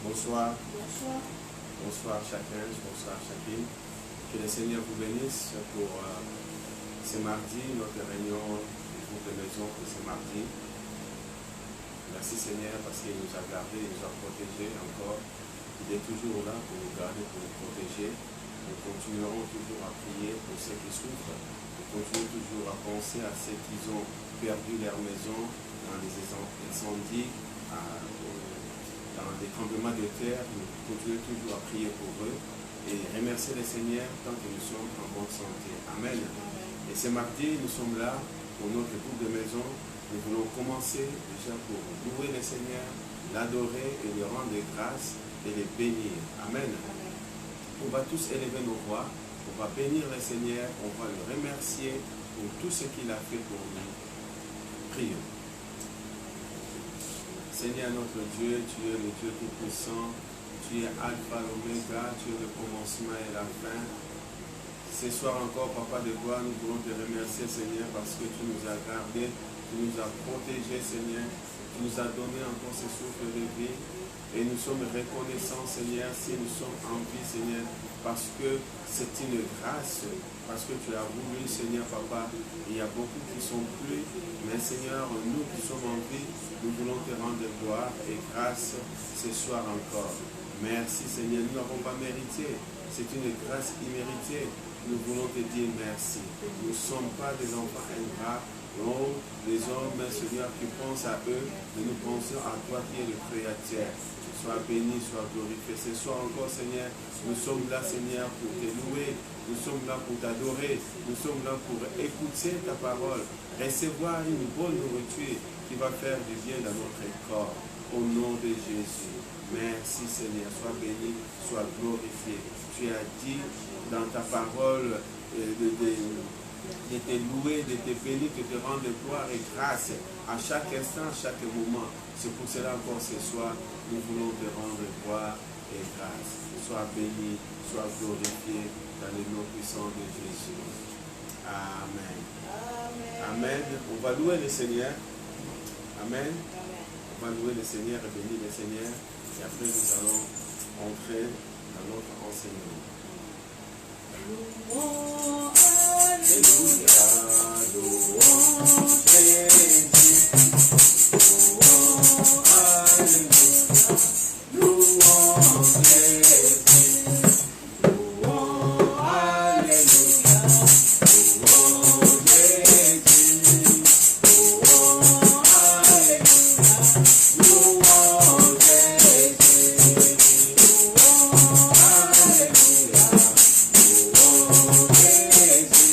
Bonsoir. Bonsoir. Bonsoir chacun, bonsoir chacune. Que le Seigneur vous bénisse pour ce mardi, notre réunion du groupe de maison pour ce mardi. Merci Seigneur parce qu'il nous a gardés, il nous a protégés encore. Il est toujours là pour nous garder, pour nous protéger. Nous continuerons toujours à prier pour ceux qui souffrent. Nous continuons toujours à penser à ceux qui ont perdu leur maison dans les incendies, dans les tremblements de terre. Nous continuons toujours à prier pour eux et remercier le Seigneur tant que nous sommes en bonne santé. Amen. Et ce mardi, nous sommes là pour notre groupe de maison. Nous voulons commencer déjà pour louer le Seigneur, l'adorer et lui rendre grâce et le bénir. Amen. On va tous élever nos voix, on va bénir le Seigneur, on va le remercier pour tout ce qu'il a fait pour nous. Prions. Seigneur notre Dieu, tu es le Dieu tout-puissant, tu es Alpha, l'Oméga, tu es le commencement et la fin. Ce soir encore, Papa de gloire, nous voulons te remercier, Seigneur, parce que tu nous as gardés, tu nous as protégés, Seigneur, tu nous as donné encore ce souffle de vie. Et nous sommes reconnaissants, Seigneur, si nous sommes en vie, Seigneur, parce que c'est une grâce, parce que tu as voulu, Seigneur, Papa. Il y a beaucoup qui sont plus, mais Seigneur, nous qui sommes en vie, nous voulons te rendre gloire et grâce ce soir encore. Merci, Seigneur, nous n'avons pas mérité, c'est une grâce imméritée. Nous voulons te dire merci. Nous ne sommes pas des enfants ingrats. Oh, les hommes, Seigneur, qui pensent à eux, mais nous pensons à toi qui es le Créateur. Sois béni, sois glorifié. Ce soir encore, Seigneur, nous sommes là, Seigneur, pour te louer. Nous sommes là pour t'adorer. Nous sommes là pour écouter ta parole. Recevoir une bonne nourriture qui va faire du bien dans notre corps. Au nom de Jésus. Merci, Seigneur. Sois béni, sois glorifié. Tu as dit dans ta parole de te louer, de te bénir, de te rendre gloire et grâce à chaque instant, à chaque moment. C'est pour cela encore ce soir, nous voulons te rendre gloire et grâce. Sois béni, sois glorifié dans le nom puissant de Jésus. Amen. Amen. On va louer le Seigneur. Amen. On va louer le Seigneur et bénir le Seigneur. Et après, nous allons entrer dans notre enseignement. Louons, alléluia, louons Jésus. Louons, alléluia, louons Jésus. Louons, alléluia, louons Jésus. Louons, alléluia, louons Jésus.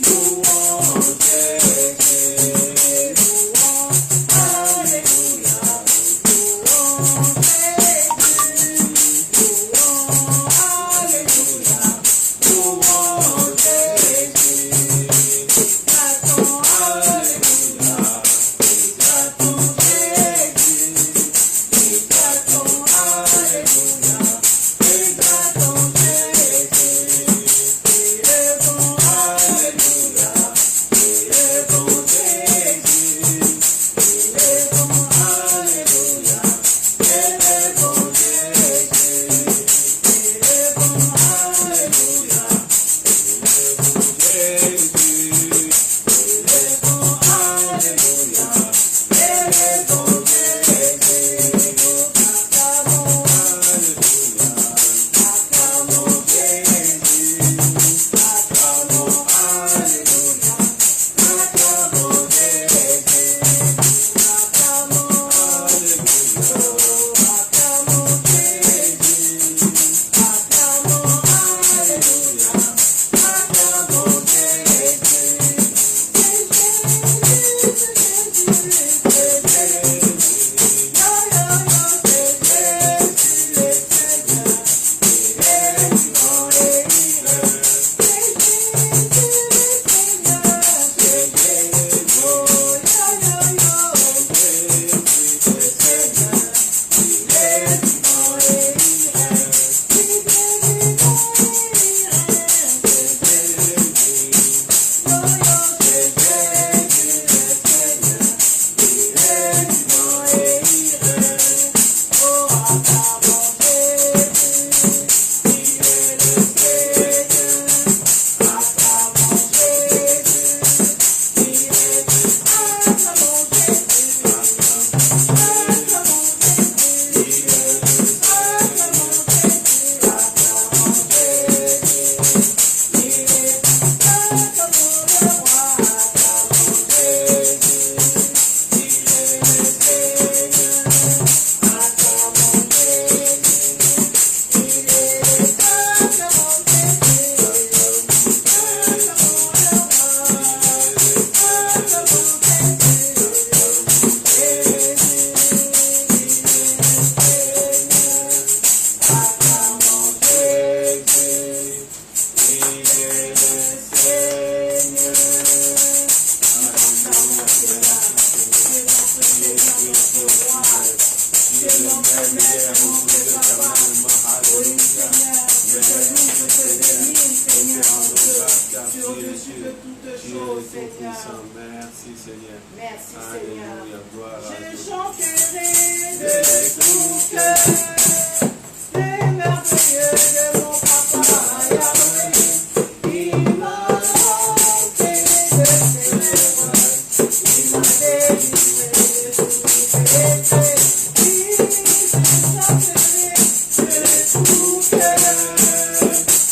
Louons, alléluia. toujours, Seigneur. Merci, Seigneur. Merci, Seigneur. Alléluia, gloire à Je Dieu. chanterai de tout cœur les merveilleux de mon papa Yahweh. Il m'a ôté de ses lèvres, il m'a délivré de tous ses péchés. Je chanterai de tout cœur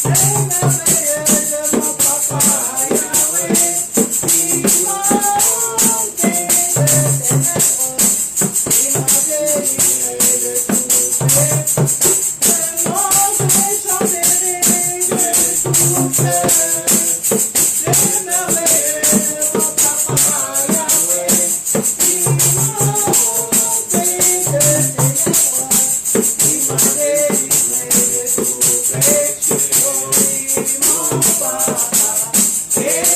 les merveilleux de mon papa Yahweh. Il m'a ôté de ses lèvres, il m'a délivré de tous ses péchés. Moi je chanterai de tout cœur les merveilleux de mon papa Yahweh. Il m'a ôté de ses lèvres, il m'a délivré de tous ses péchés. Oui, mon papa est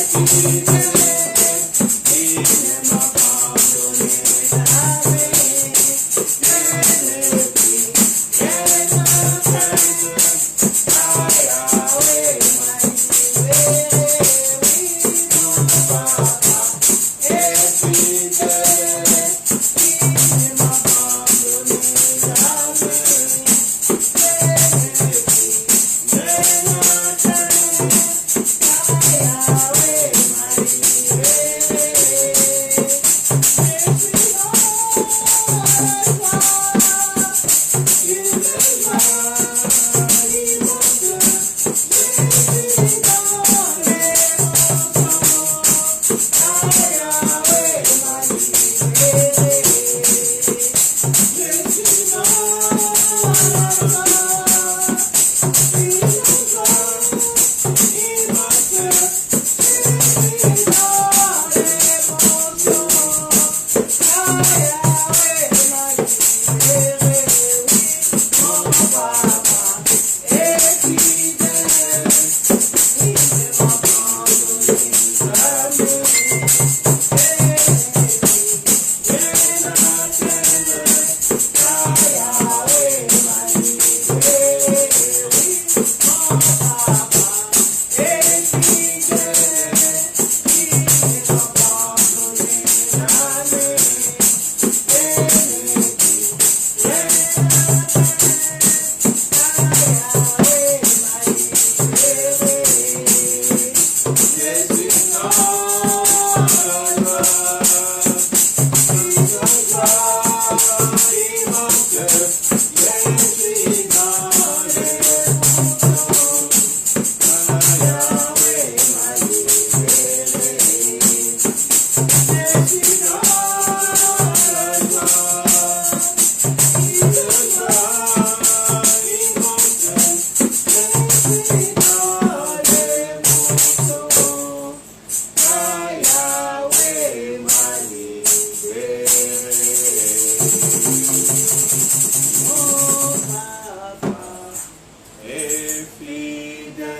fidèle,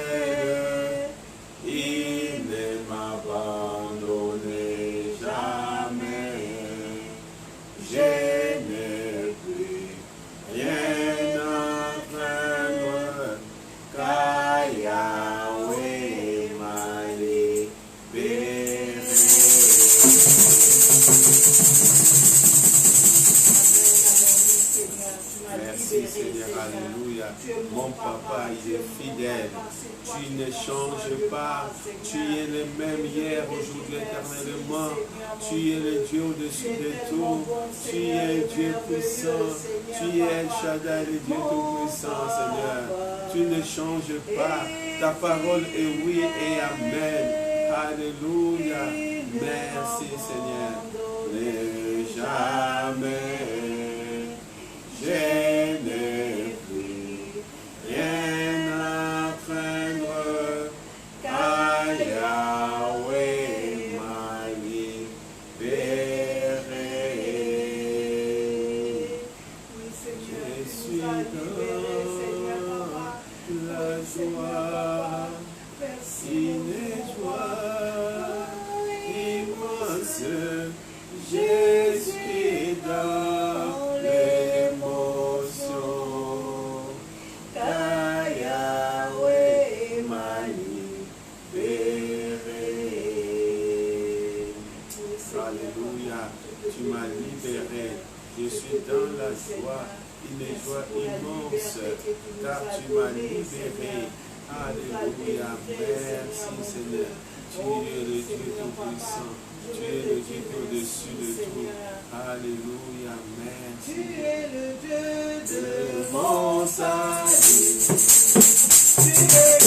il ne m'a abandonné jamais. Mon papa, il est fidèle. Tu ne changes pas. Tu es le même hier, aujourd'hui, éternellement. Tu es le Dieu au-dessus de tout. Tu es Dieu puissant. Tu es El Shaddai, le Dieu tout-puissant, Seigneur. Tu ne changes pas. Ta parole est oui et amen. Alléluia. Merci, Seigneur. Ne jamais. Je n'ai plus rien à craindre, car Yahweh m'a libéré. Oui, Seigneur, Je tu suis nous as libérés, Seigneur, papa. dans la joie, Merci, une joie immense. Je suis dans l'émotion, car Yahweh m'a libéré. Alléluia. Tu m'as libéré. Je suis dans la joie, une joie immense, car tu m'as libéré. Alléluia. Merci Seigneur. Tu es le Dieu Tout-Puissant. Tu es le Dieu au-dessus de tout. Alléluia. Merci. Tu es le Dieu de mon salut. Tu es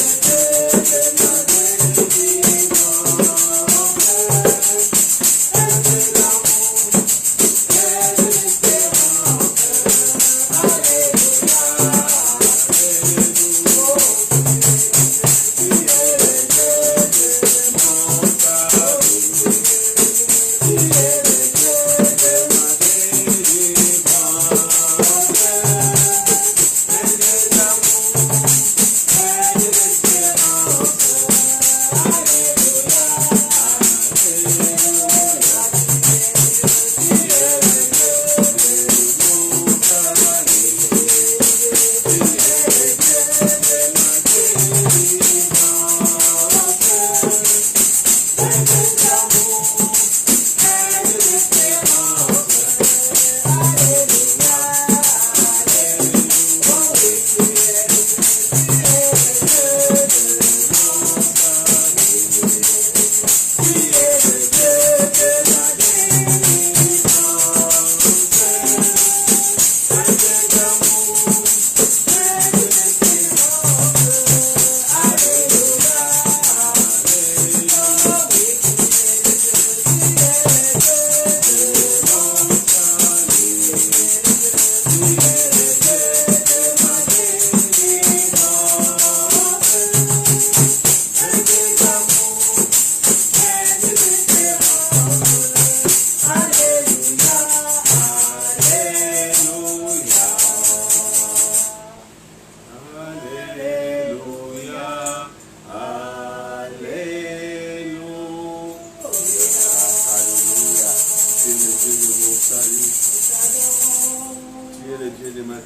le Dieu de ma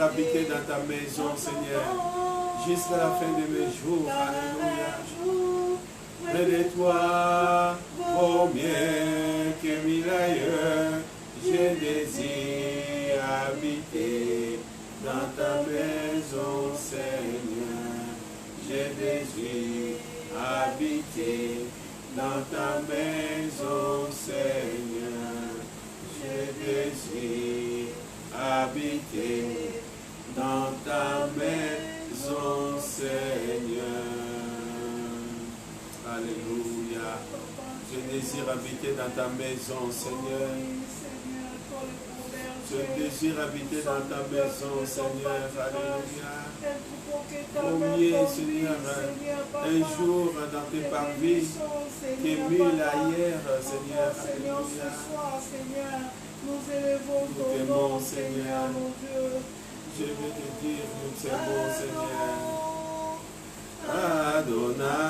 habiter dans ta maison, Seigneur, jusqu'à la fin de mes jours. Alléluia. Près de toi, oh mieux que mille ailleurs, je désire habiter dans ta maison, Seigneur. Je désire habiter dans ta maison, Seigneur. Je désire habiter dans ta maison, Seigneur. Oui, Seigneur, toi le bon Je berger. désire habiter dans ta maison, Seigneur. Alléluia. Combien, Seigneur, un jour dans tes parvis, tes mille ailleurs, Seigneur. Seigneur, ce Alléluia. soir, Seigneur, nous élevons Nous ton t'aimons, nom, Seigneur, mon Dieu. Je vais te dire, nous t'aimons, Seigneur. Adonai.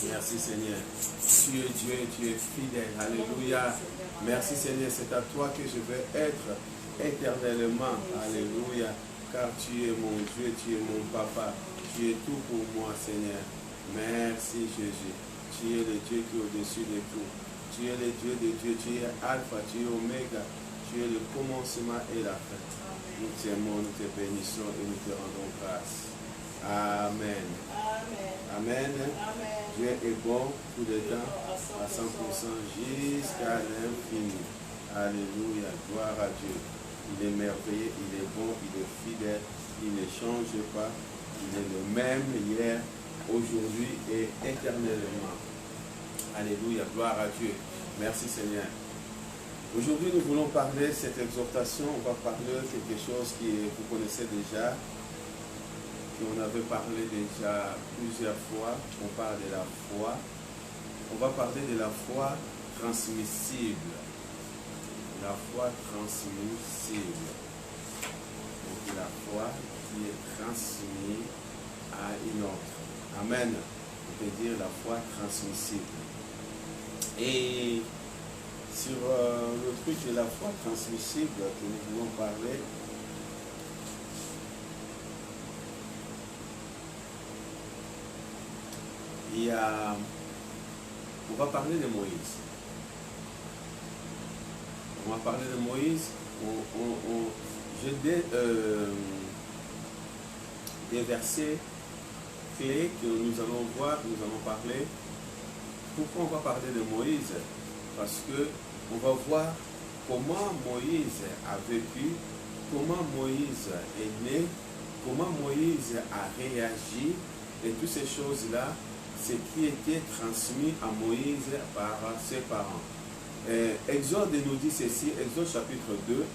Merci Seigneur. Tu es Dieu, tu es fidèle. Alléluia. Merci Seigneur, c'est à toi que je vais être éternellement. Alléluia. Car tu es mon Dieu, tu es mon papa. Tu es tout pour moi Seigneur. Merci Jésus. Tu es le Dieu qui est au-dessus de tout. Tu es le Dieu de Dieu, tu es Alpha, tu es Oméga. Tu es le commencement et la fin. Nous t'aimons, nous te bénissons et nous te rendons grâce. Amen. Amen. Dieu est bon tout le temps, à 100% jusqu'à l'infini. Alléluia. Gloire à Dieu. Il est merveilleux, il est bon, il est fidèle, il ne change pas. Il est le même hier, aujourd'hui et éternellement. Alléluia. Gloire à Dieu. Merci Seigneur. Aujourd'hui, nous voulons parler de cette exhortation. On va parler de quelque chose que vous connaissez déjà. On avait parlé déjà plusieurs fois, on parle de la foi. On va parler de la foi transmissible. La foi transmissible. Donc la foi qui est transmise à une autre. Amen. On peut dire la foi transmissible. Et sur le truc de la foi transmissible que nous voulons parler, on va parler de Moïse. On va parler de Moïse. J'ai des versets clés que nous allons voir, nous allons parler. Pourquoi on va parler de Moïse? Parce que on va voir comment Moïse a vécu, comment Moïse est né, comment Moïse a réagi, et toutes ces choses-là, ce qui était transmis à Moïse par ses parents. Exode nous dit ceci, Exode chapitre 2.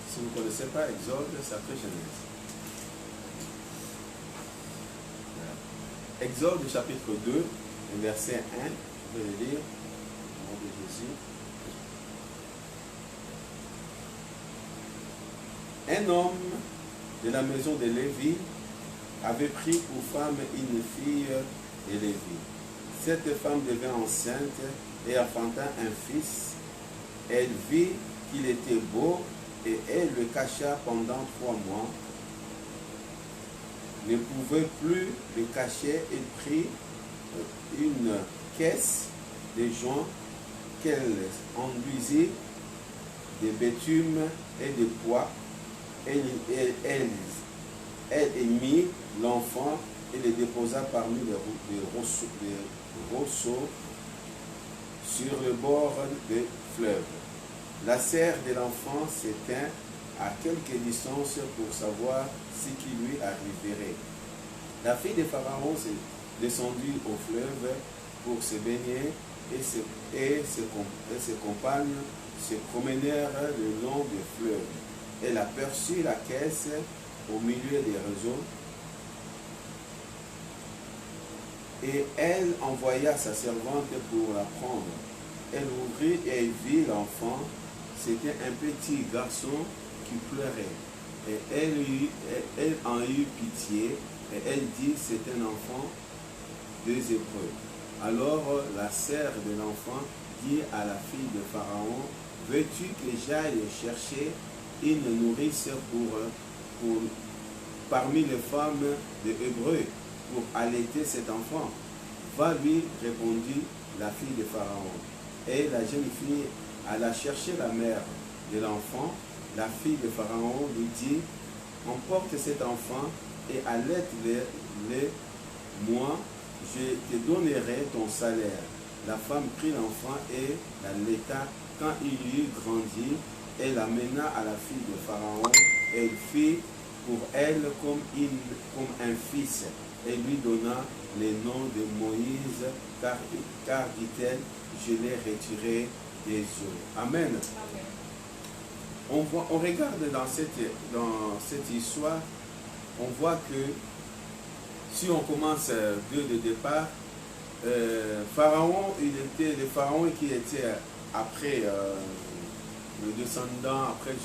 Si vous ne connaissez pas Exode, c'est après Genèse. Exode chapitre 2, verset 1, je vais le lire, au nom de Jésus. Un homme de la maison de Lévi avait pris pour femme une fille de Lévi. Cette femme devint enceinte et enfanta un fils. Elle vit qu'il était beau et elle le cacha pendant 3 mois. Ne pouvait plus le cacher, elle prit une caisse de joint qu'elle enduisit de bitume et de pois. Elle émit l'enfant et le déposa parmi les roseaux sur le bord du fleuve. La serre de l'enfant s'éteint à quelque distance pour savoir ce qui lui arriverait. La fille de Pharaon descendit au fleuve pour se baigner et ses compagnes se promenèrent le long du fleuve. Elle aperçut la caisse au milieu des réseaux et elle envoya sa servante pour la prendre. Elle ouvrit et vit l'enfant. C'était un petit garçon qui pleurait. Et elle en eut pitié et elle dit, c'est un enfant des Hébreux. Alors la sœur de l'enfant dit à la fille de Pharaon, veux-tu que j'aille chercher une nourrice parmi les femmes des Hébreux pour allaiter cet enfant? Va, lui répondit la fille de Pharaon. Et la jeune fille alla chercher la mère de l'enfant. La fille de Pharaon lui dit, emporte cet enfant et allaite-le, moi, je te donnerai ton salaire. La femme prit l'enfant et l'allaita. Quand il eut grandi, elle l'amena à la fille de Pharaon. Elle fit pour elle comme un fils. Elle lui donna le nom de Moïse, car dit-elle, je l'ai retiré des eaux. Amen. On regarde dans cette histoire, on voit que si on commence de départ, Pharaon, il était le Pharaon qui était après le descendant, après le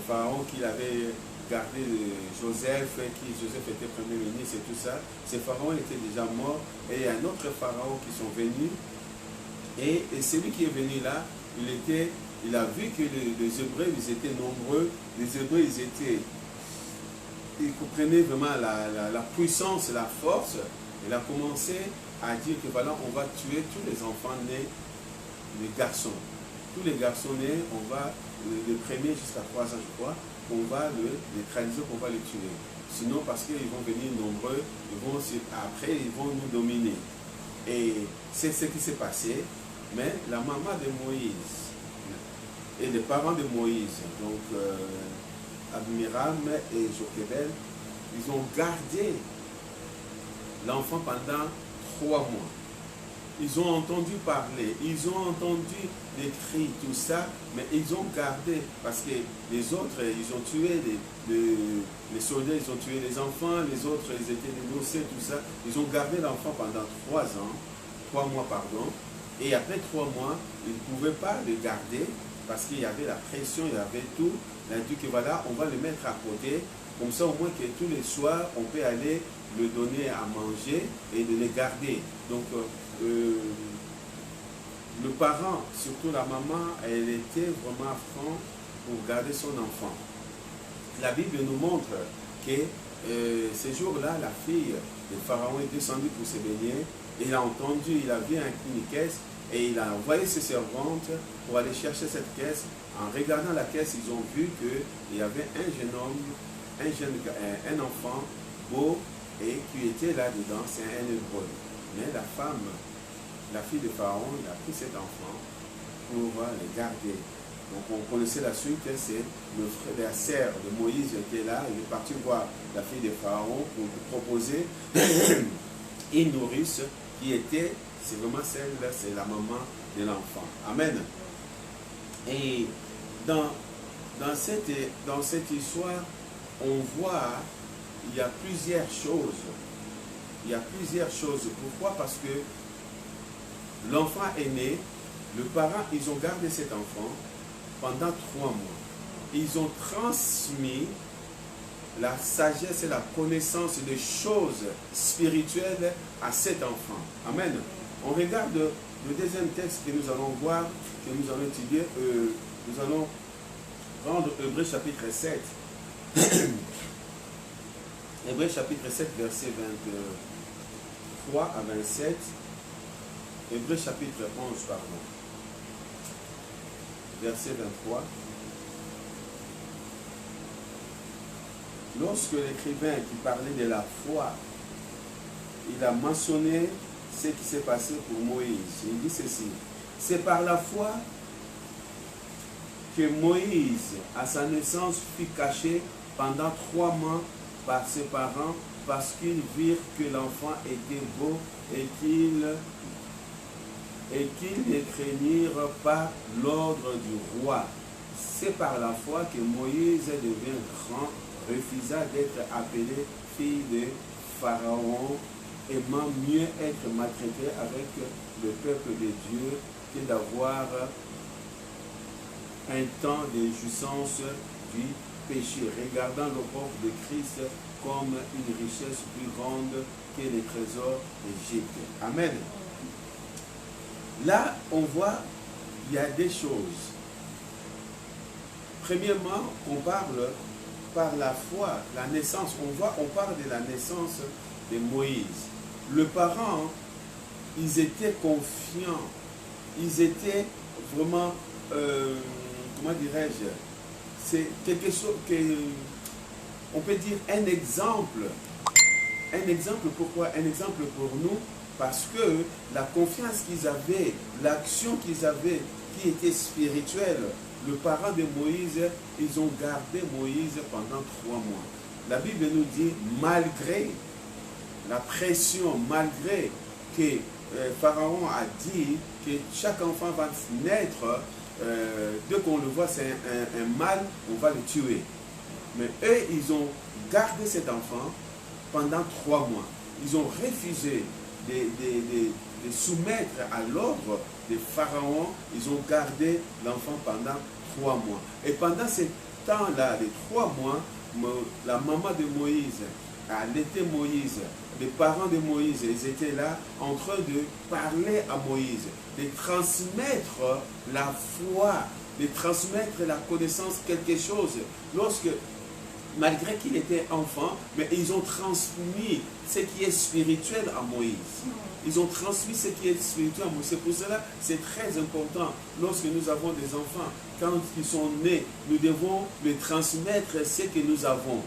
Pharaon qui avait gardé Joseph était premier ministre et tout ça. Ce Pharaon était déjà mort et il y a un autre Pharaon qui sont venus. Et celui qui est venu là, il a vu que les Hébreux, ils étaient nombreux. Les Hébreux, ils comprenaient vraiment la puissance, la force. Il a commencé à dire que voilà, on va tuer tous les enfants nés, les garçons. Tous les garçons nés, on va, le premier jusqu'à 3 ans, je crois, on va les traduire, on va les tuer. Sinon, parce qu'ils vont venir nombreux, après, ils vont nous dominer. Et c'est ce qui s'est passé. Mais la maman de Moïse et les parents de Moïse, donc Admiram et Jochebed, ils ont gardé l'enfant pendant 3 mois. Ils ont entendu parler, ils ont entendu les cris, tout ça, mais ils ont gardé, parce que les autres, ils ont tué les soldats, ils ont tué les enfants, les autres, ils étaient négociés, tout ça. Ils ont gardé l'enfant pendant 3 mois, pardon. Et après 3 mois, ils ne pouvaient pas le garder parce qu'il y avait la pression, il y avait tout. Il a dit que voilà, on va le mettre à côté, comme ça au moins que tous les soirs, on peut aller le donner à manger et de le garder. Donc, le parent, surtout la maman, elle était vraiment à fond pour garder son enfant. La Bible nous montre que ce jour-là, la fille de Pharaon est descendue pour se baigner. Il a entendu, il a vu une caisse et il a envoyé ses servantes pour aller chercher cette caisse. En regardant la caisse, ils ont vu qu'il y avait un jeune homme, un enfant beau et qui était là-dedans, c'est un hébreu. Mais la femme, la fille de Pharaon, il a pris cet enfant pour le garder. Donc on connaissait la suite, c'est le frère, la sœur de Moïse qui est là, il est parti voir la fille de Pharaon pour lui proposer une nourrice qui était, c'est vraiment celle-là, c'est la maman de l'enfant. Amen. Et dans cette histoire, on voit, il y a plusieurs choses. Il y a plusieurs choses. Pourquoi? Parce que l'enfant est né, les parents, ils ont gardé cet enfant pendant 3 mois. Ils ont transmis la sagesse et la connaissance des choses spirituelles à cet enfant. Amen. On regarde le deuxième texte que nous allons voir, que nous allons étudier. Nous allons prendre Hébreux chapitre 7. Hébreux chapitre 7, verset 23 à 27. Hébreux chapitre 11, pardon. Verset 23. Lorsque l'écrivain qui parlait de la foi, il a mentionné ce qui s'est passé pour Moïse. Il dit ceci: c'est par la foi que Moïse, à sa naissance, fut caché pendant 3 mois par ses parents parce qu'ils virent que l'enfant était beau et qu'ils ne craignirent pas l'ordre du roi. C'est par la foi que Moïse devint grand, refusa d'être appelé fille de Pharaon, aimant mieux être maltraité avec le peuple de Dieu que d'avoir un temps de jouissance du péché, regardant le corps de Christ comme une richesse plus grande que les trésors d'Égypte. Amen. Là, on voit, il y a des choses. Premièrement, on parle par la foi, la naissance. On parle de la naissance de Moïse. Les parents, ils étaient confiants. Ils étaient vraiment, comment dirais-je, c'est quelque chose que, on peut dire un exemple. Un exemple pourquoi? Un exemple pour nous, parce que la confiance qu'ils avaient, l'action qu'ils avaient, qui était spirituelle, le parent de Moïse, ils ont gardé Moïse pendant 3 mois. La Bible nous dit, malgré la pression, malgré que Pharaon a dit que chaque enfant va naître, dès qu'on le voit, c'est un mâle, on va le tuer. Mais eux, ils ont gardé cet enfant pendant 3 mois. Ils ont refusé de soumettre à l'ordre de Pharaon. Ils ont gardé l'enfant pendant 3 mois. Et pendant ce temps-là, les 3 mois, la maman de Moïse allaitait Moïse. Les parents de Moïse, ils étaient là en train de parler à Moïse, de transmettre la foi, de transmettre la connaissance, quelque chose. Lorsque, malgré qu'il était enfant, mais ils ont transmis ce qui est spirituel à Moïse. Ils ont transmis ce qui est spirituel à Moïse. C'est pour cela, c'est très important. Lorsque nous avons des enfants, quand ils sont nés, nous devons les transmettre ce que nous avons.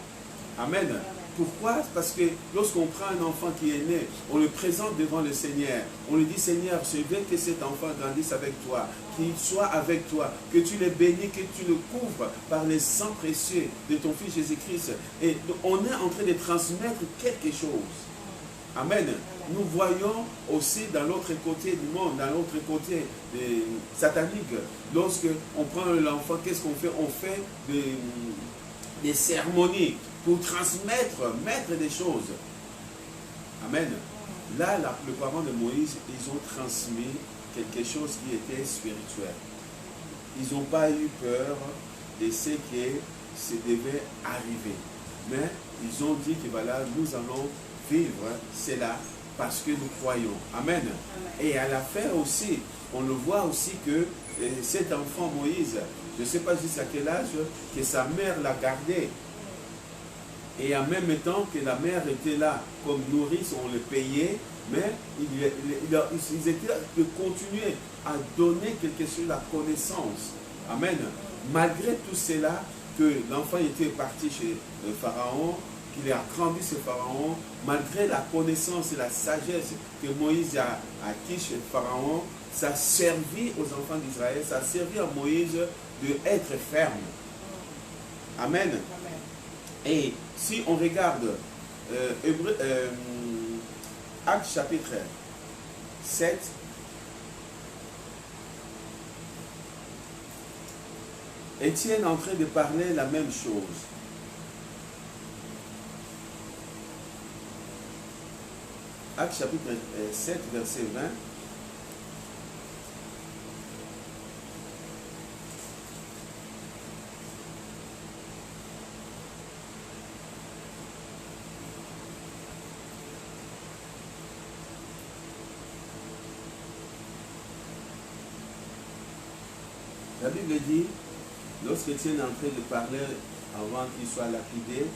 Amen. Pourquoi? Parce que lorsqu'on prend un enfant qui est né, on le présente devant le Seigneur. On lui dit, Seigneur, je veux que cet enfant grandisse avec toi, qu'il soit avec toi, que tu le bénis, que tu le couvres par les sangs précieux de ton Fils Jésus-Christ. Et on est en train de transmettre quelque chose. Amen. Nous voyons aussi dans l'autre côté du monde, dans l'autre côté satanique, lorsque on prend l'enfant, qu'est-ce qu'on fait? On fait des cérémonies pour transmettre, mettre des choses. Amen. Là, le parent de Moïse, ils ont transmis quelque chose qui était spirituel. Ils n'ont pas eu peur de ce qui devait arriver. Mais ils ont dit que voilà, nous allons vivre cela parce que nous croyons. Amen. Et à la fin aussi, on le voit aussi que cet enfant Moïse, je ne sais pas jusqu'à quel âge, que sa mère l'a gardé. Et en même temps que la mère était là comme nourrice, on le payait, mais ils étaient là de continuer à donner quelque chose, la connaissance. Amen. Malgré tout cela, que l'enfant était parti chez le Pharaon, qu'il a grandi ce Pharaon, malgré la connaissance et la sagesse que Moïse a acquis chez le Pharaon, ça a servi aux enfants d'Israël, ça a servi à Moïse d'être ferme. Amen. Et si on regarde Actes chapitre 7, Étienne est en train de parler la même chose. Actes chapitre 7, verset 20. La Bible dit, lorsqu'Étienne est en train de parler avant qu'il soit lapidé,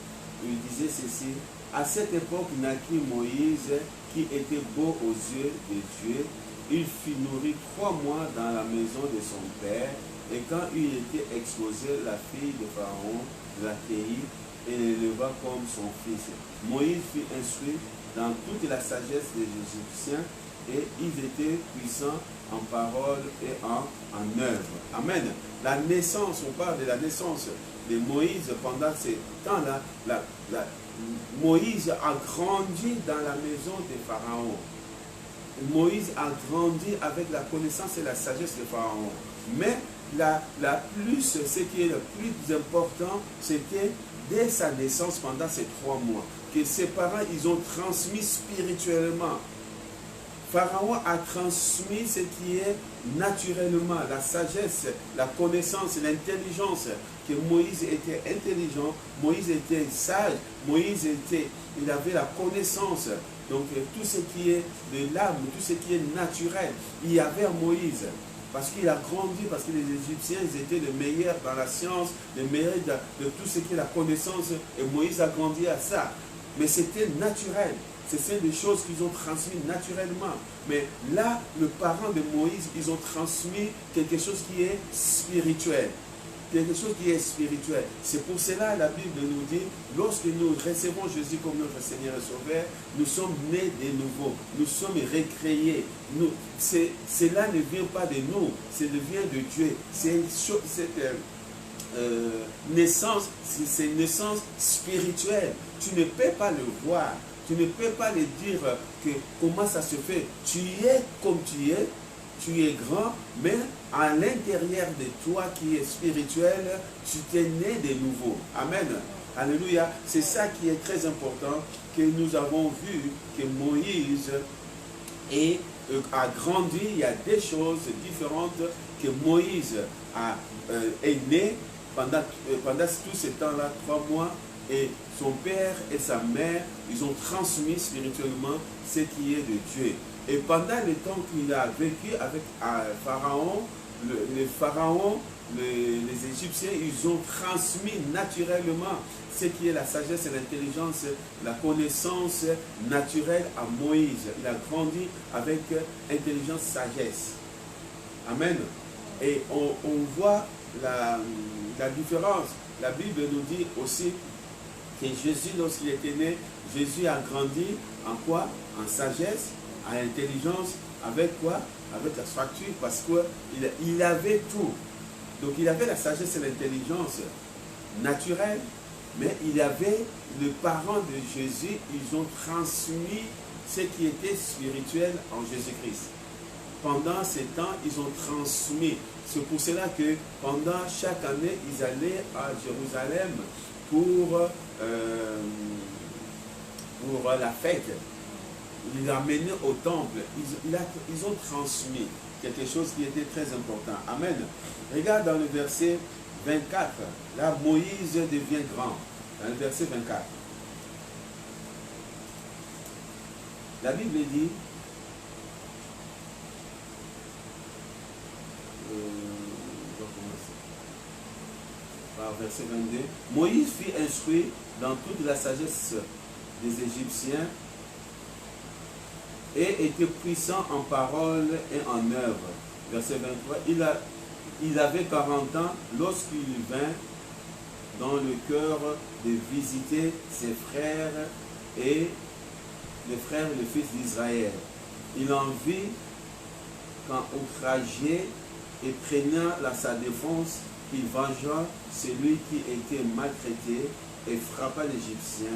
il disait ceci: à cette époque naquit Moïse, qui était beau aux yeux de Dieu. Il fut nourri 3 mois dans la maison de son père, et quand il était exposé, la fille de Pharaon l'accueillit et l'éleva comme son fils. Moïse fut instruit dans toute la sagesse des Égyptiens, et ils étaient puissants en parole et en œuvre. Amen. La naissance, on parle de la naissance de Moïse pendant ces temps-là. Moïse a grandi dans la maison de Pharaon. Moïse a grandi avec la connaissance et la sagesse de Pharaon. Mais ce qui est le plus important, c'était dès sa naissance pendant ces 3 mois, que ses parents, ils ont transmis spirituellement. Pharaon a transmis ce qui est naturellement, la sagesse, la connaissance, l'intelligence, que Moïse était intelligent, Moïse était sage, Moïse il avait la connaissance. Donc tout ce qui est de l'âme, tout ce qui est naturel, il y avait à Moïse. Parce qu'il a grandi, parce que les Égyptiens, ils étaient les meilleurs dans la science, les meilleurs de tout ce qui est la connaissance, et Moïse a grandi à ça. Mais c'était naturel. C'est des choses qu'ils ont transmises naturellement. Mais là, les parents de Moïse, ils ont transmis quelque chose qui est spirituel. Quelque chose qui est spirituel. C'est pour cela la Bible nous dit, lorsque nous recevons Jésus comme notre Seigneur et Sauveur, nous sommes nés de nouveau. Nous sommes recréés. Cela ne vient pas de nous, ça vient de Dieu. Naissance, c'est une naissance spirituelle. Tu ne peux pas le voir. Tu ne peux pas le dire que comment ça se fait. Tu es comme tu es grand, mais à l'intérieur de toi qui est spirituel, tu t'es né de nouveau. Amen. Alléluia. C'est ça qui est très important, que nous avons vu que Moïse a grandi. Il y a des choses différentes que Moïse est né pendant tout ce temps-là, 3 mois. Et son père et sa mère, ils ont transmis spirituellement ce qui est de Dieu. Et pendant le temps qu'il a vécu avec Pharaon, les Égyptiens, ils ont transmis naturellement ce qui est la sagesse et l'intelligence, la connaissance naturelle à Moïse. Il a grandi avec intelligence, sagesse. Amen. Et on voit la différence. La Bible nous dit aussi que Jésus, lorsqu'il était né, Jésus a grandi en quoi? En sagesse, en intelligence, avec quoi? Avec la structure, parce qu'il avait tout. Donc il avait la sagesse et l'intelligence naturelle, mais il avait, les parents de Jésus, ils ont transmis ce qui était spirituel en Jésus-Christ. Pendant ces temps, ils ont transmis. C'est pour cela que pendant chaque année, ils allaient à Jérusalem pour la fête. Ils l'amenaient au temple. Ils ont transmis quelque chose qui était très important. Amen. Regarde dans le verset 24. Là, Moïse devient grand. Dans le verset 24. La Bible dit, verset 22. Moïse fut instruit dans toute la sagesse des Égyptiens et était puissant en parole et en œuvre. Verset 23. Il avait 40 ans lorsqu'il vint dans le cœur de visiter ses frères et les frères et les fils d'Israël. Il en vit quand outragé et prenant sa défense, il vengea celui qui était maltraité et frappa l'Égyptien.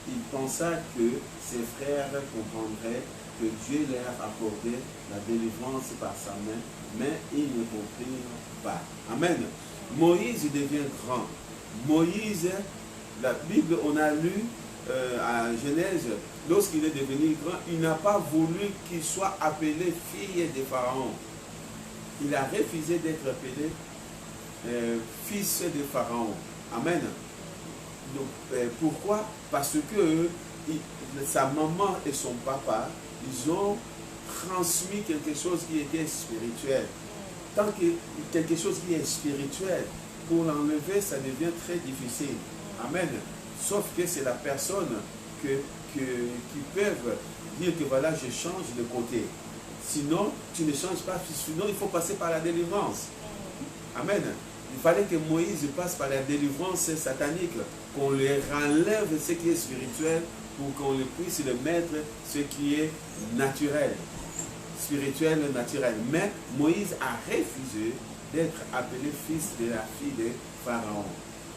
Il pensa que ses frères comprendraient que Dieu leur accordait la délivrance par sa main, mais ils ne comprirent pas. Amen. Moïse devient grand. Moïse, la Bible, on a lu à Genèse, lorsqu'il est devenu grand, il n'a pas voulu qu'il soit appelé fille de Pharaon. Il a refusé d'être appelé fils de Pharaon. Amen. Donc, pourquoi? Parce que sa maman et son papa, ils ont transmis quelque chose qui était spirituel. Tant que quelque chose qui est spirituel, pour l'enlever, ça devient très difficile. Amen. Sauf que c'est la personne qui peuvent dire que voilà, je change de côté. Sinon, tu ne changes pas. Sinon, il faut passer par la délivrance. Amen. Il fallait que Moïse passe par la délivrance satanique, qu'on lui enlève ce qui est spirituel pour qu'on puisse le mettre ce qui est naturel. Spirituel, naturel. Mais Moïse a refusé d'être appelé fils de la fille de Pharaon.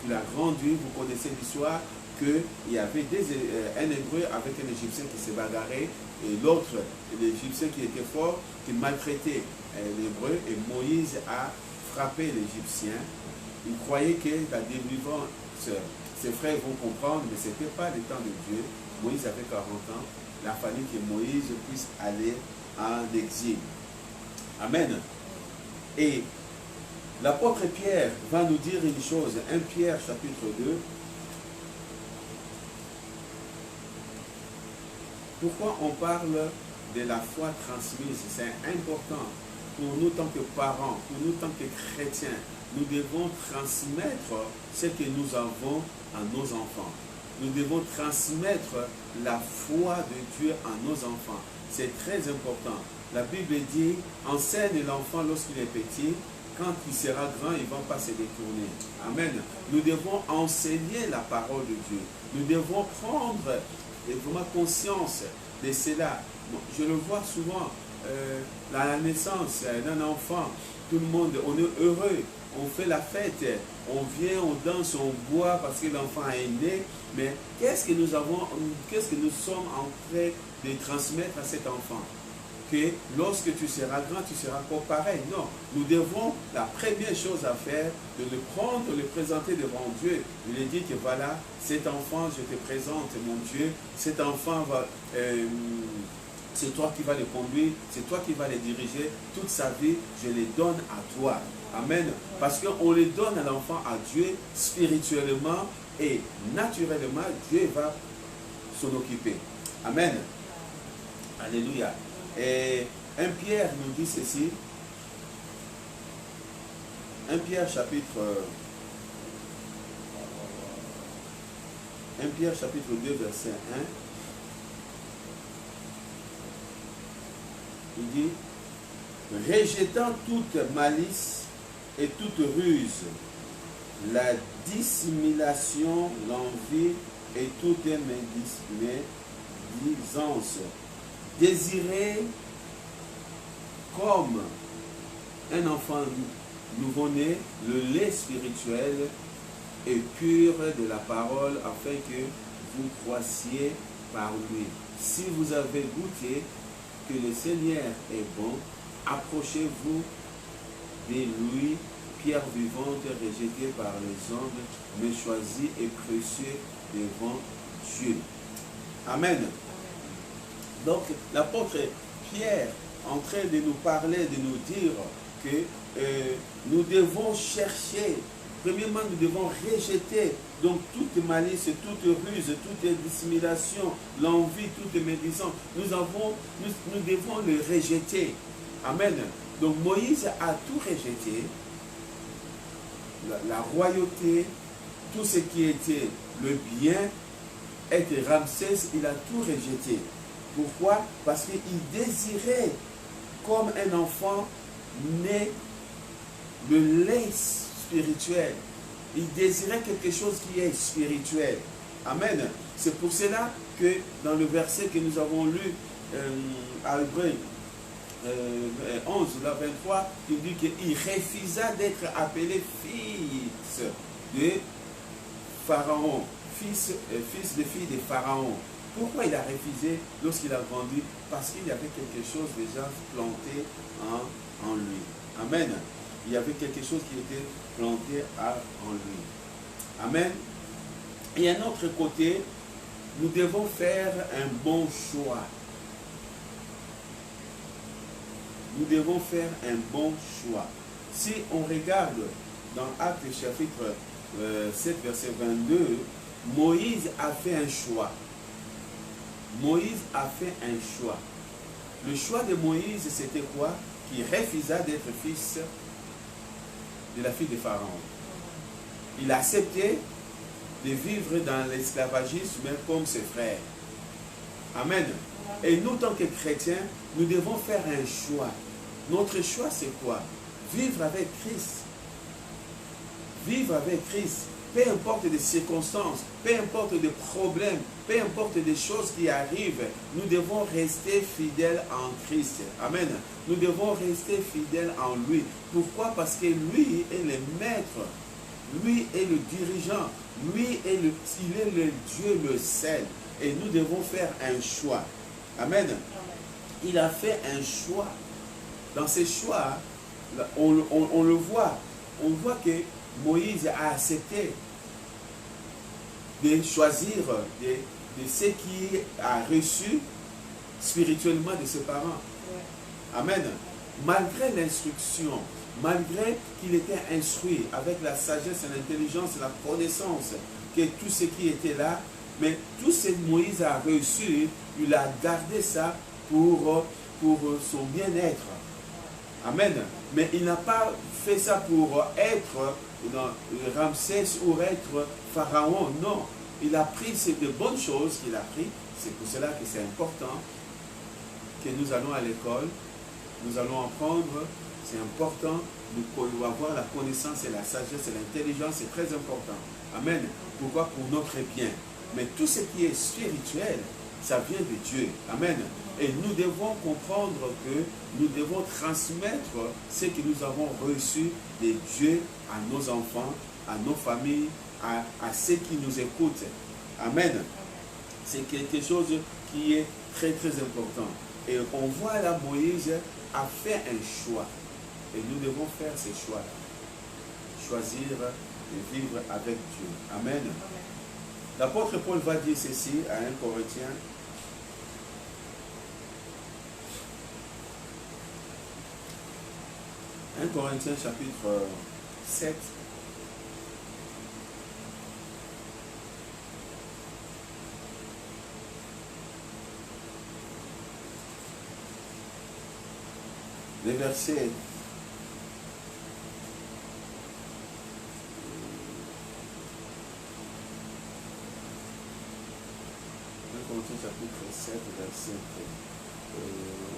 Il a grandi, vous connaissez l'histoire, qu'il y avait un Hébreu avec un Égyptien qui se bagarrait, et l'autre, l'Égyptien qui était fort, qui maltraitait l'Hébreu, et Moïse a frappé l'Égyptien. Il croyait que la délivrance, ses frères vont comprendre, mais ce n'était pas le temps de Dieu. Moïse avait 40 ans, il a fallu que Moïse puisse aller en exil. Amen. Et l'apôtre Pierre va nous dire une chose, 1 Pierre chapitre 2. Pourquoi on parle de la foi transmise? C'est important pour nous tant que parents, pour nous tant que chrétiens. Nous devons transmettre ce que nous avons à nos enfants. Nous devons transmettre la foi de Dieu à nos enfants. C'est très important. La Bible dit, enseigne l'enfant lorsqu'il est petit, quand il sera grand, il ne va pas se détourner. Amen. Nous devons enseigner la parole de Dieu. Nous devons prendre vraiment conscience de cela. Bon, je le vois souvent, à la naissance d'un enfant, tout le monde, on est heureux, on fait la fête, on vient, on danse, on boit parce que l'enfant est né. Mais qu'est-ce que nous sommes en train de transmettre à cet enfant? Que lorsque tu seras grand, tu seras pas pareil. Non, nous devons, la première chose à faire, de le prendre, de le présenter devant Dieu. Il lui dit que voilà, cet enfant, je te présente, mon Dieu, cet enfant va... c'est toi qui vas le conduire, c'est toi qui vas le diriger. Toute sa vie, je les donne à toi. Amen. Parce qu'on les donne à l'enfant, à Dieu, spirituellement et naturellement, Dieu va s'en occuper. Amen. Alléluia. Et 1 Pierre nous dit ceci. 1 Pierre chapitre 2 verset 1. Il dit, rejetant toute malice et toute ruse, la dissimulation, l'envie et toute médisance, désirez comme un enfant nouveau-né le lait spirituel et pur de la parole afin que vous croissiez par lui. Si vous avez goûté que le Seigneur est bon, approchez-vous de lui, pierre vivante rejetée par les hommes, mais choisie et précieux devant Dieu. Amen. Donc, l'apôtre Pierre, en train de nous parler, de nous dire que nous devons chercher, premièrement, nous devons rejeter donc toute malice, toute ruse, toute dissimulation, l'envie, toute médisance. Nous devons le rejeter. Amen. Donc, Moïse a tout rejeté. la royauté, tout ce qui était le bien, et que Ramsès, il a tout rejeté. Pourquoi? Parce qu'il désirait, comme un enfant né de lait spirituel, il désirait quelque chose qui est spirituel. Amen. C'est pour cela que dans le verset que nous avons lu à Hébreux 11, la 23, il dit qu'il refusa d'être appelé fils de Pharaon, fils de fille de Pharaon. Pourquoi il a refusé lorsqu'il a grandi? Parce qu'il y avait quelque chose déjà planté en lui. Amen. Il y avait quelque chose qui était planté en lui. Amen. Et à notre côté, nous devons faire un bon choix. Nous devons faire un bon choix. Si on regarde dans Actes chapitre 7, verset 22, Moïse a fait un choix. Moïse a fait un choix. Le choix de Moïse, c'était quoi? Qu'il refusa d'être fils de la fille de Pharaon. Il a accepté de vivre dans l'esclavagisme comme ses frères. Amen. Et nous, tant que chrétiens, nous devons faire un choix. Notre choix, c'est quoi? Vivre avec Christ. Vivre avec Christ. Peu importe les circonstances, peu importe les problèmes, peu importe les choses qui arrivent, nous devons rester fidèles en Christ. Amen. Nous devons rester fidèles en lui. Pourquoi? Parce que lui est le maître. Lui est le dirigeant. Lui est il est le Dieu, le seul. Et nous devons faire un choix. Amen. Il a fait un choix. Dans ces choix, on le voit. On voit que Moïse a accepté de choisir de ce qu'il a reçu spirituellement de ses parents. Amen. Malgré l'instruction, malgré qu'il était instruit avec la sagesse, l'intelligence, la connaissance, que tout ce qui était là, mais tout ce que Moïse a reçu, il a gardé ça pour son bien-être. Amen. Mais il n'a pas fait ça pour être Ramsès ou être Pharaon. Non. Il a pris ces de bonnes choses qu'il a pris. C'est pour cela que c'est important que nous allons à l'école. Nous allons apprendre. C'est important d'avoir la connaissance et la sagesse et l'intelligence. C'est très important. Amen. Pourquoi? Pour notre bien. Mais tout ce qui est spirituel, ça vient de Dieu. Amen. Et nous devons comprendre que nous devons transmettre ce que nous avons reçu de Dieu à nos enfants, à nos familles, à ceux qui nous écoutent. Amen. C'est quelque chose qui est très très important. Et on voit là, Moïse a fait un choix. Et nous devons faire ces choix-là. Choisir de vivre avec Dieu. Amen. L'apôtre Paul va dire ceci à 1 Corinthiens. 1 Corinthiens chapitre 7. Les versets 1 Corinthiens chapitre 7, verset 1.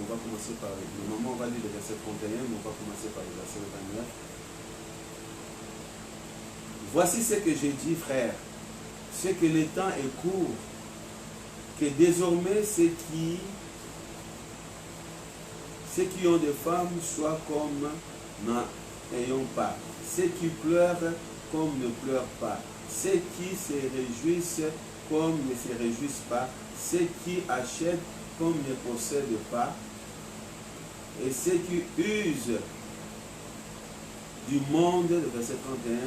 On va commencer par le moment, on va lire le verset 31, mais on va commencer par le verset 29. Voici ce que j'ai dit, frère, c'est que le temps est court, que désormais ceux qui ont des femmes soient comme n'en ayant pas, ceux qui pleurent comme ne pleurent pas, ceux qui se réjouissent comme ne se réjouissent pas, ceux qui achètent comme ne possèdent pas, et ceux qui usent du monde, le verset 31,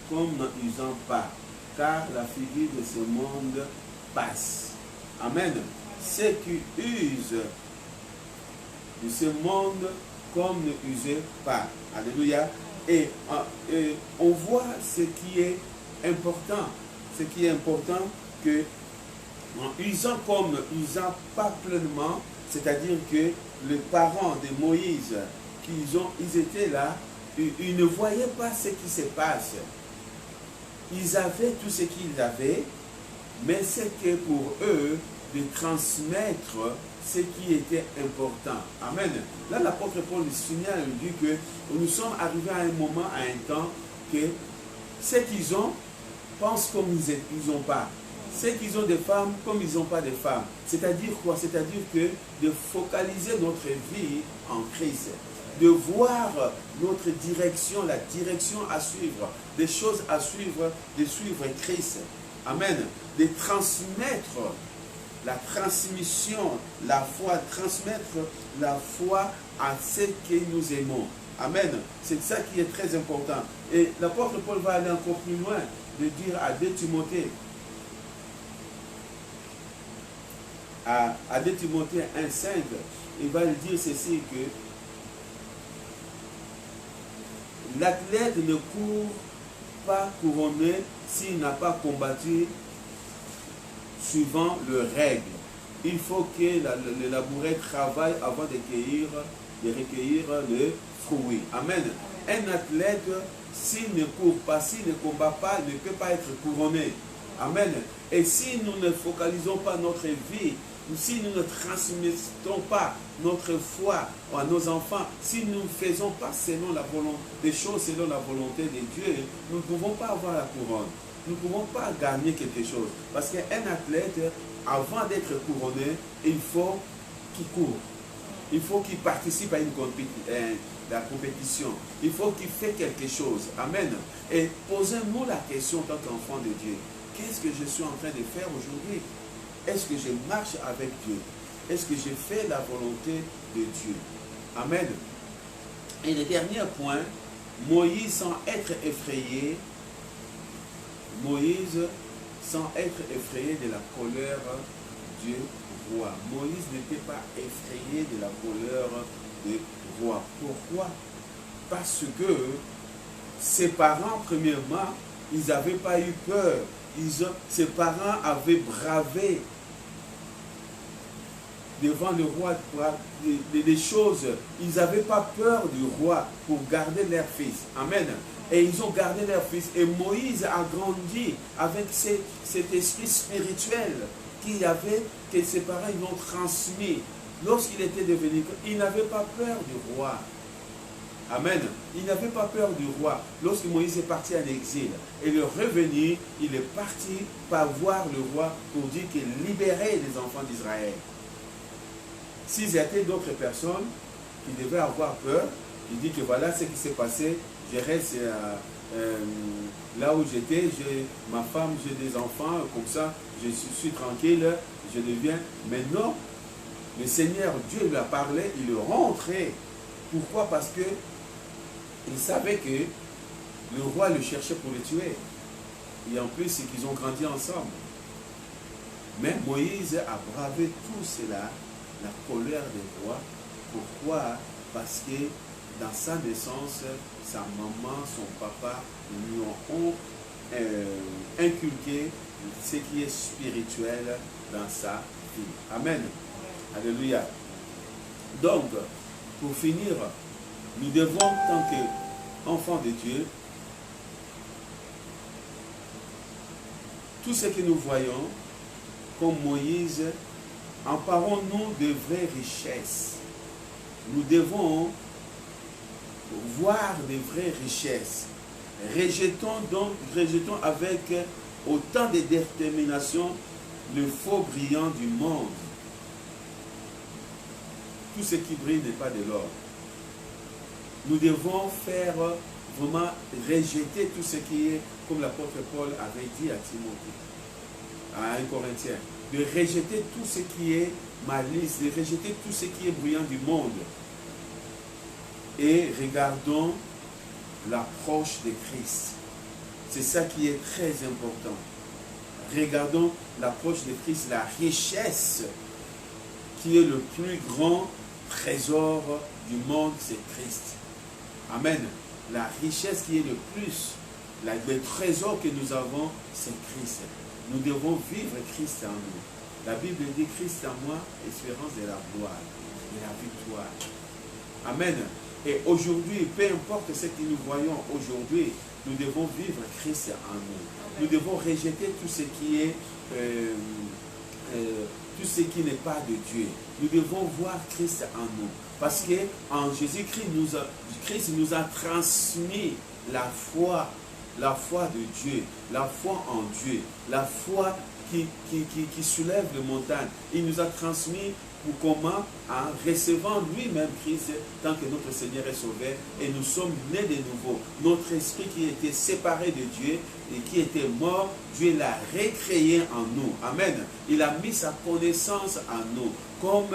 comme n'en usant pas, car la figure de ce monde passe. Amen. Ceux qui usent de ce monde comme ne usent pas. Alléluia. Et on voit ce qui est important. Ce qui est important, que en usant comme usant pas pleinement, c'est-à-dire que les parents de Moïse, ils étaient là, ils ne voyaient pas ce qui se passe. Ils avaient tout ce qu'ils avaient, mais c'était pour eux de transmettre ce qui était important. Amen. Là, l'apôtre Paul signale, il dit que nous sommes arrivés à un moment, à un temps, que ce qu'ils ont, pensent comme ils n'ont pas. Ceux qui ont des femmes, comme ils n'ont pas de femmes. C'est-à-dire quoi? C'est-à-dire que de focaliser notre vie en Christ. De voir notre direction, la direction à suivre, des choses à suivre, de suivre Christ. Amen. De transmettre la transmission, la foi, transmettre la foi à ceux que nous aimons. Amen. C'est ça qui est très important. Et l'apôtre Paul va aller encore plus loin, de dire à 2 Timothée, à 2 Timothée 1,5, il va lui dire ceci, que l'athlète ne court pas couronné s'il n'a pas combattu suivant le règle. Il faut que le laboureur travaille avant de recueillir le fruit. Amen. Un athlète, s'il ne court pas, s'il ne combat pas, ne peut pas être couronné. Amen. Et si nous ne focalisons pas notre vie, si nous ne transmettons pas notre foi à nos enfants, si nous ne faisons pas selon la volonté, des choses selon la volonté de Dieu, nous ne pouvons pas avoir la couronne. Nous ne pouvons pas gagner quelque chose. Parce qu'un athlète, avant d'être couronné, il faut qu'il court. Il faut qu'il participe à la compétition. Il faut qu'il fasse quelque chose. Amen. Et posez-nous la question en tant qu'enfant de Dieu. Qu'est-ce que je suis en train de faire aujourd'hui? Est-ce que je marche avec Dieu? Est-ce que je fais la volonté de Dieu? Amen. Et le dernier point, Moïse sans être effrayé, de la colère du roi. Moïse n'était pas effrayé de la colère du roi. Pourquoi? Parce que ses parents, premièrement, ils n'avaient pas eu peur. Ses parents avaient bravé devant le roi des choses. Ils n'avaient pas peur du roi pour garder leur fils. Amen. Et ils ont gardé leur fils. Et Moïse a grandi avec cet esprit spirituel que ses parents lui ont transmis. Lorsqu'il était devenu, il n'avait pas peur du roi. Amen. Il n'avait pas peur du roi. Lorsque Moïse est parti en exil et le revenu, il est parti par voir le roi pour dire qu'il libérait les enfants d'Israël. S'il y avait d'autres personnes qui devaient avoir peur, il dit que voilà ce qui s'est passé, je reste là où j'étais, j'ai ma femme, j'ai des enfants, comme ça, je suis tranquille, je deviens. Mais non, le Seigneur, Dieu lui a parlé, il est rentré. Pourquoi? Parce que il savait que le roi le cherchait pour le tuer. Et en plus, c'est qu'ils ont grandi ensemble. Mais Moïse a bravé tout cela, la colère des rois. Pourquoi? Parce que dans sa naissance, sa maman, son papa lui ont inculqué ce qui est spirituel dans sa vie. Amen. Alléluia. Donc, pour finir, nous devons, tant qu'enfants de Dieu, tout ce que nous voyons, comme Moïse, emparons-nous de vraies richesses. Nous devons voir de vraies richesses. Rejetons avec autant de détermination le faux brillant du monde. Tout ce qui brille n'est pas de l'or. Nous devons faire vraiment rejeter tout ce qui est, comme l'apôtre Paul avait dit à Timothée, à un Corinthien, de rejeter tout ce qui est malice, de rejeter tout ce qui est brillant du monde. Et regardons l'approche de Christ. C'est ça qui est très important. Regardons l'approche de Christ, la richesse qui est le plus grand trésor du monde, c'est Christ. Amen. La richesse qui est le plus, le trésor que nous avons, c'est Christ. Nous devons vivre Christ en nous. La Bible dit Christ en moi, espérance de la gloire, de la victoire. Amen. Et aujourd'hui, peu importe ce que nous voyons aujourd'hui, nous devons vivre Christ en nous. Nous devons rejeter tout ce qui est tout ce qui n'est pas de Dieu. Nous devons voir Christ en nous. Parce que en Jésus-Christ, Christ nous a transmis la foi de Dieu, la foi en Dieu, la foi qui soulève les montagnes. Il nous a transmis pour comment, en recevant lui-même Christ, tant que notre Seigneur est sauvé, et nous sommes nés de nouveau. Notre esprit qui était séparé de Dieu et qui était mort, Dieu l'a recréé en nous. Amen. Il a mis sa connaissance en nous. Comme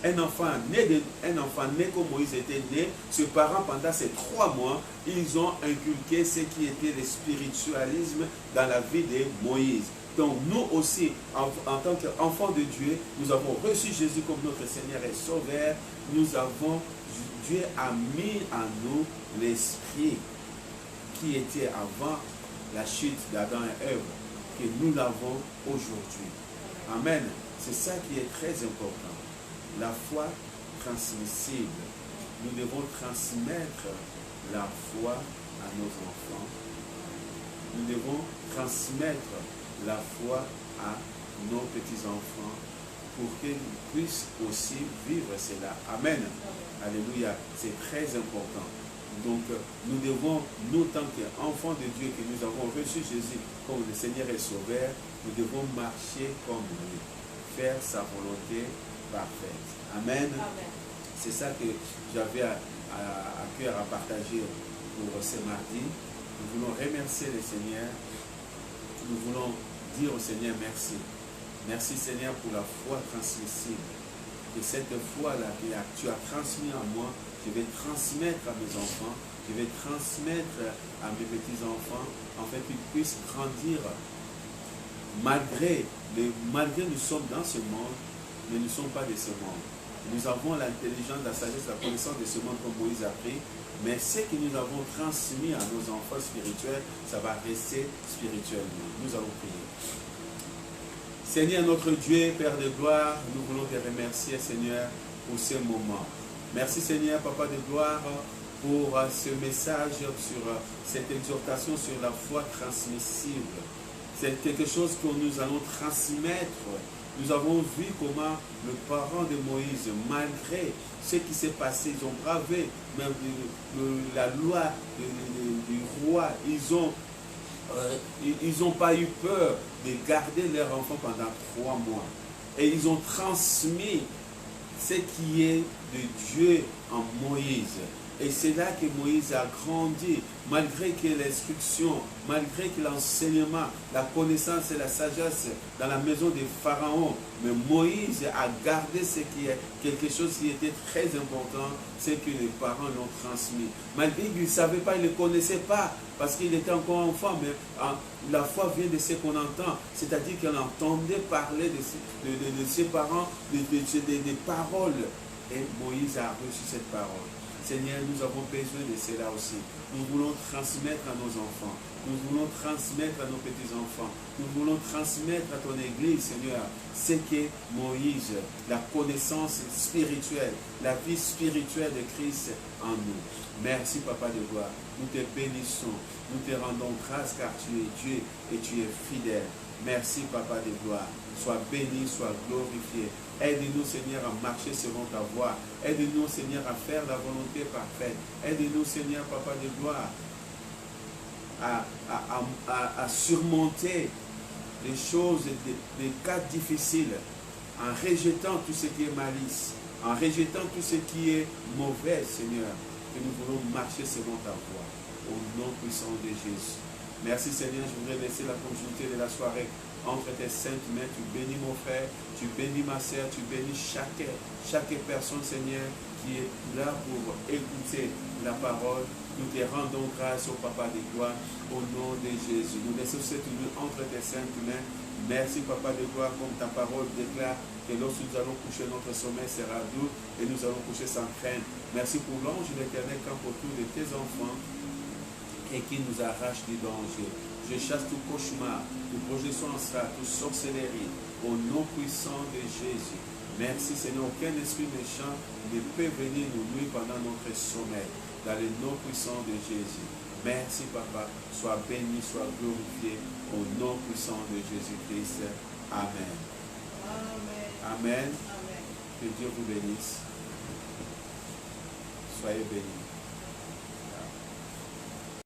un enfant né comme Moïse était né, ses parents pendant ces 3 mois, ils ont inculqué ce qui était le spiritualisme dans la vie de Moïse. Donc nous aussi, en tant qu'enfants de Dieu, nous avons reçu Jésus comme notre Seigneur et Sauveur. Dieu a mis en nous l'esprit qui était avant la chute d'Adam et Ève, que nous l'avons aujourd'hui. Amen. C'est ça qui est très important. La foi transmissible. Nous devons transmettre la foi à nos enfants. Nous devons transmettre la foi à nos petits-enfants pour qu'ils puissent aussi vivre cela. Amen. Alléluia. C'est très important. Donc, nous devons, nous, tant qu'enfants de Dieu, que nous avons reçu Jésus comme le Seigneur et Sauveur, nous devons marcher comme lui, faire sa volonté parfaite. Amen. Amen. C'est ça que j'avais à cœur à partager pour ce mardi. Nous voulons remercier le Seigneur. Nous voulons dire au Seigneur merci. Merci Seigneur pour la foi transmissible. Et cette foi-là que tu as transmis à moi, je vais transmettre à mes enfants, je vais transmettre à mes petits-enfants, afin qu'ils puissent grandir. Malgré nous sommes dans ce monde, mais nous ne sommes pas de ce monde. Nous avons l'intelligence, la sagesse, la connaissance de ce monde comme Moïse a pris, mais ce que nous avons transmis à nos enfants spirituels, ça va rester spirituellement. Nous allons prier. Seigneur notre Dieu, Père de gloire, nous voulons te remercier, Seigneur, pour ce moment. Merci, Seigneur, Papa de gloire, pour ce message, sur cette exhortation sur la foi transmissible. C'est quelque chose que nous allons transmettre. Nous avons vu comment le parent de Moïse, malgré ce qui s'est passé, ils ont bravé même la loi du roi. Ils n'ont pas eu peur de garder leur enfant pendant 3 mois. Et ils ont transmis ce qui est de Dieu en Moïse. Et c'est là que Moïse a grandi, malgré que l'instruction, malgré que l'enseignement, la connaissance et la sagesse dans la maison des pharaons. Mais Moïse a gardé ce qui est quelque chose qui était très important, c'est que les parents l'ont transmis. Malgré qu'il ne savait pas, il ne connaissait pas, parce qu'il était encore enfant, mais la foi vient de ce qu'on entend. C'est-à-dire qu'on entendait parler de ses parents, des paroles. Et Moïse a reçu cette parole. Seigneur, nous avons besoin de cela aussi. Nous voulons transmettre à nos enfants. Nous voulons transmettre à nos petits-enfants. Nous voulons transmettre à ton Église, Seigneur, ce qu'est Moïse, la connaissance spirituelle, la vie spirituelle de Christ en nous. Merci, Papa de gloire. Nous te bénissons. Nous te rendons grâce car tu es Dieu et tu es fidèle. Merci, Papa de gloire. Sois béni, sois glorifié. Aide-nous, Seigneur, à marcher selon ta voie. Aide-nous, Seigneur, à faire la volonté parfaite. Aide-nous, Seigneur, Papa de gloire, à surmonter les choses, les cas difficiles, en rejetant tout ce qui est malice, en rejetant tout ce qui est mauvais, Seigneur, que nous voulons marcher selon ta voie. Au nom puissant de Jésus. Merci, Seigneur, je voudrais laisser la conjoncture de la soirée entre tes saintes mains. Tu bénis mon frère, tu bénis ma sœur, tu bénis chaque personne, Seigneur, qui est là pour écouter la parole. Nous te rendons grâce au Papa de gloire, au nom de Jésus. Nous laissons cette nuit entre tes saintes mains. Merci, Papa de gloire, comme ta parole déclare que lorsque nous allons coucher, notre sommeil sera doux et nous allons coucher sans crainte. Merci pour l'ange de l'Éternel camp autour de tes enfants et qui nous arrache du danger. Je chasse tout cauchemar, toute projection astrale, toute sorcellerie, au nom puissant de Jésus. Merci Seigneur, aucun esprit méchant ne peut venir nous nuire pendant notre sommeil. Dans le nom puissant de Jésus. Merci Papa, sois béni, sois glorifié au nom puissant de Jésus-Christ. Amen. Amen. Amen. Que Dieu vous bénisse. Soyez bénis.